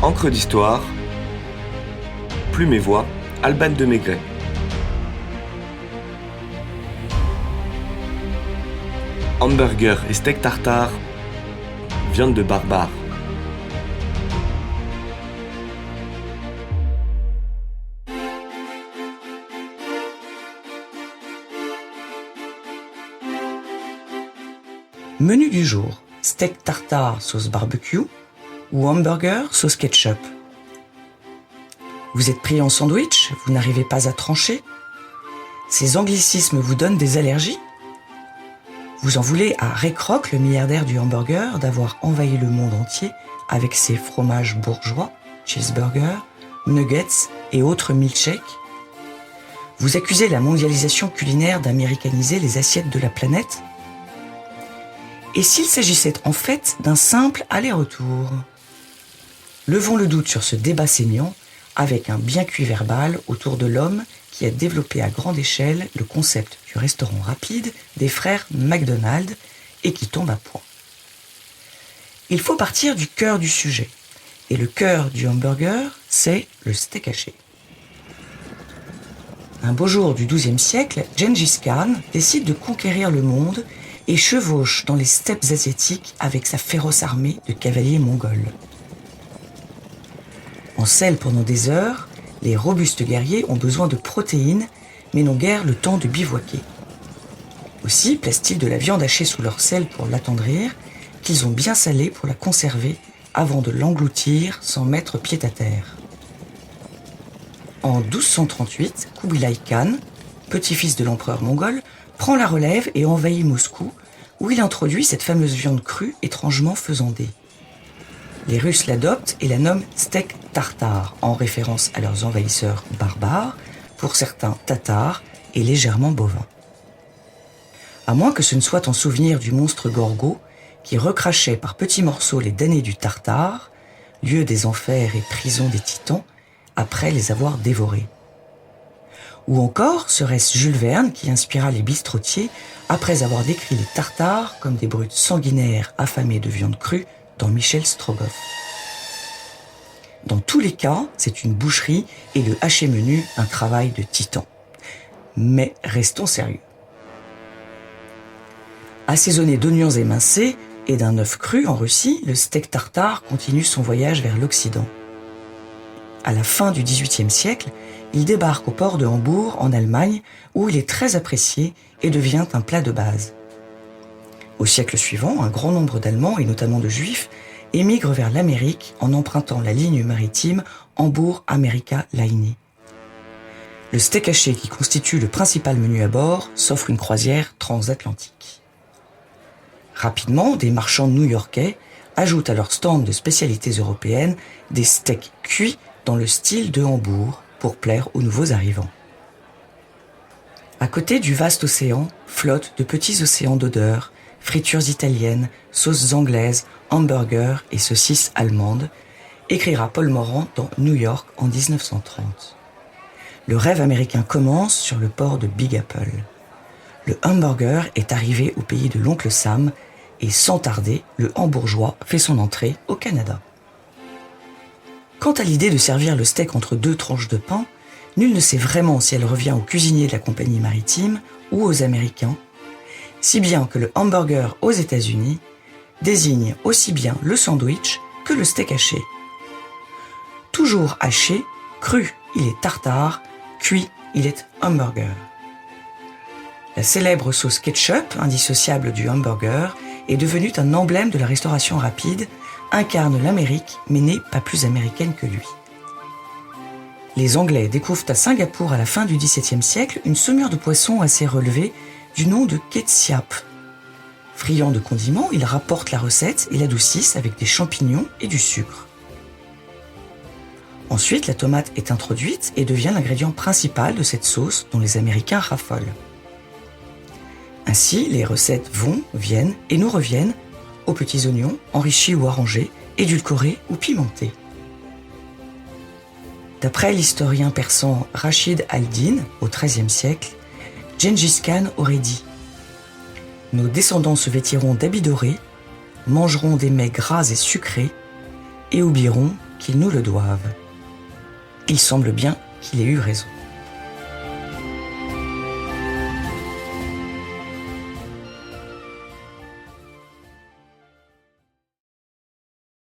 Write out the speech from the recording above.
Encre d'histoire, Plume et Voix, Alban de Maigret. Hamburger et steak tartare, viande de barbare. Menu du jour, steak tartare sauce barbecue ou hamburger sauce ketchup. Vous êtes pris en sandwich, vous n'arrivez pas à trancher? Ces anglicismes vous donnent des allergies? Vous en voulez à Ray Kroc, le milliardaire du hamburger, d'avoir envahi le monde entier avec ses fromages bourgeois, cheeseburgers, nuggets et autres milkshakes? Vous accusez la mondialisation culinaire d'américaniser les assiettes de la planète? Et s'il s'agissait en fait d'un simple aller-retour? Levons le doute sur ce débat saignant avec un bien cuit verbal autour de l'homme qui a développé à grande échelle le concept du restaurant rapide des frères McDonald et qui tombe à point. Il faut partir du cœur du sujet. Et le cœur du hamburger, c'est le steak haché. Un beau jour du XIIe siècle, Gengis Khan décide de conquérir le monde et chevauche dans les steppes asiatiques avec sa féroce armée de cavaliers mongols. En selle pendant des heures, les robustes guerriers ont besoin de protéines, mais n'ont guère le temps de bivouaquer. Aussi placent-ils de la viande hachée sous leur selle pour l'attendrir, qu'ils ont bien salée pour la conserver avant de l'engloutir sans mettre pied à terre. En 1238, Kubilai Khan, petit-fils de l'empereur mongol, prend la relève et envahit Moscou, où il introduit cette fameuse viande crue étrangement faisandée. Les Russes l'adoptent et la nomment steak tartare, en référence à leurs envahisseurs barbares, pour certains tatars et légèrement bovins. À moins que ce ne soit en souvenir du monstre Gorgo, qui recrachait par petits morceaux les damnés du Tartare, lieu des enfers et prison des titans, après les avoir dévorés. Ou encore serait-ce Jules Verne qui inspira les bistrotiers après avoir décrit les Tartares comme des brutes sanguinaires affamées de viande crue dans Michel Strogoff. Dans tous les cas, c'est une boucherie et le haché menu un travail de titan. Mais restons sérieux. Assaisonné d'oignons émincés et d'un œuf cru en Russie, le steak tartare continue son voyage vers l'Occident. À la fin du XVIIIe siècle, il débarque au port de Hambourg, en Allemagne, où il est très apprécié et devient un plat de base. Au siècle suivant, un grand nombre d'Allemands, et notamment de Juifs, émigrent vers l'Amérique en empruntant la ligne maritime Hambourg-Amerika-Line. Le steak haché, qui constitue le principal menu à bord, s'offre une croisière transatlantique. Rapidement, des marchands new-yorkais ajoutent à leur stand de spécialités européennes des steaks cuits dans le style de Hambourg pour plaire aux nouveaux arrivants. À côté du vaste océan flottent de petits océans d'odeurs, fritures italiennes, sauces anglaises, hamburgers et saucisses allemandes, écrira Paul Morand dans New York en 1930. Le rêve américain commence sur le port de Big Apple. Le hamburger est arrivé au pays de l'oncle Sam et sans tarder, le hambourgeois fait son entrée au Canada. Quant à l'idée de servir le steak entre deux tranches de pain, nul ne sait vraiment si elle revient aux cuisiniers de la compagnie maritime ou aux Américains, si bien que le hamburger aux États-Unis désigne aussi bien le sandwich que le steak haché. Toujours haché, cru, il est tartare, cuit, il est hamburger. La célèbre sauce ketchup, indissociable du hamburger, est devenue un emblème de la restauration rapide, incarne l'Amérique, mais n'est pas plus américaine que lui. Les Anglais découvrent à Singapour à la fin du XVIIe siècle une saumure de poisson assez relevée du nom de ketchup. Friands de condiments, ils rapportent la recette et l'adoucissent avec des champignons et du sucre. Ensuite, la tomate est introduite et devient l'ingrédient principal de cette sauce dont les Américains raffolent. Ainsi, les recettes vont, viennent et nous reviennent aux petits oignons, enrichis ou arrangés, édulcorés ou pimentés. D'après l'historien persan Rachid al-Din, au XIIIe siècle, Gengis Khan aurait dit « Nos descendants se vêtiront d'habits dorés, mangeront des mets gras et sucrés, et oublieront qu'ils nous le doivent. Il semble bien qu'il ait eu raison.